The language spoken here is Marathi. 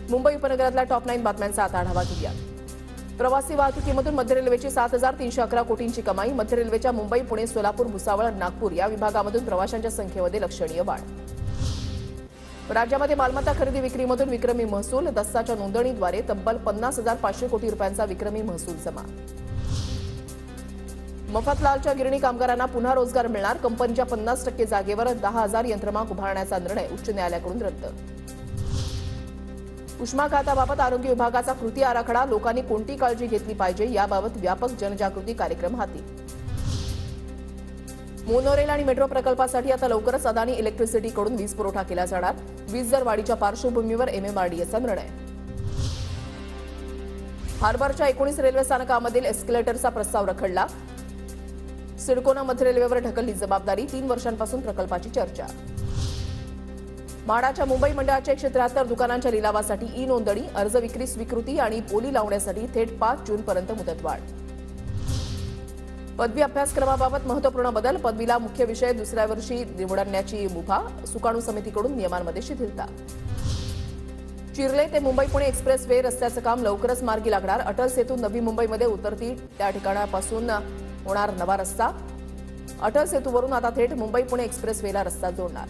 मुंबई उपनगरातल्या टॉप 9 बातम्यांचा आता आढावा घेऊया। प्रवासी वाहतुकीमधून मध्य रेल्वेची 7,311 कोटींची कमाई। मध्य रेल्वेच्या मुंबई, पुणे, सोलापूर, भुसावळ, नागपूर या विभागामधून प्रवाशांच्या संख्येमध्ये लक्षणीय वाढ। राज्यामध्ये मालमत्ता खरेदी विक्रीमधून विक्रमी महसूल। दस्ताच्या नोंदणीद्वारे तब्बल 50,500 कोटी रुपयांचा विक्रमी महसूल जमा। मफतलालच्या गिरणी कामगारांना पुन्हा रोजगार मिळणार। कंपनीच्या 50% जागेवर 10,000 यंत्रमाग उभारण्याचा निर्णय उच्च न्यायालयाकडून रद्द। उष्माघाताबाबत आरोग्य विभागाचा कृती आराखडा। लोकांनी कोणती काळजी घेतली पाहिजे याबाबत व्यापक जनजागृती कार्यक्रम हाती। मोनोरेल आणि मेट्रो प्रकल्पासाठी आता लवकरच अदानी इलेक्ट्रिसिटीकडून वीज पुरवठा केला जाणार। वीज दर वाढीच्या पार्श्वभूमीवर MMRDAचा निर्णय। हार्बरच्या 19 रेल्वे स्थानकामधील एस्केलेटरचा प्रस्ताव रखडला। सिडकोनं मध्य रेल्वेवर ढकलली जबाबदारी। 3 वर्षांपासून प्रकल्पाची चर्चा। म्हाडाच्या मुंबई मंडळाच्या 173 दुकानांच्या लिलावासाठी ई-नोंदणी, अर्ज विक्री स्वीकृती आणि बोली लावण्यासाठी थेट 5 जूनपर्यंत मुदतवाढ। पदवी अभ्यासक्रमाबाबत महत्त्वपूर्ण बदल। पदवीला मुख्य विषय दुसऱ्या वर्षी निवडण्याची मुभा। सुकाणू समितीकडून नियमांमध्ये शिथिलता। चिर्ले ते मुंबई पुणे एक्सप्रेस वे रस्त्याचं काम लवकरच मार्गी लागणार। अटल सेतू नवी मुंबईमध्ये उतरती त्या ठिकाणापासून होणार नवा रस्ता। अटल सेतूवरून आता थेट मुंबई पुणे एक्सप्रेस वेला रस्ता जोडणार।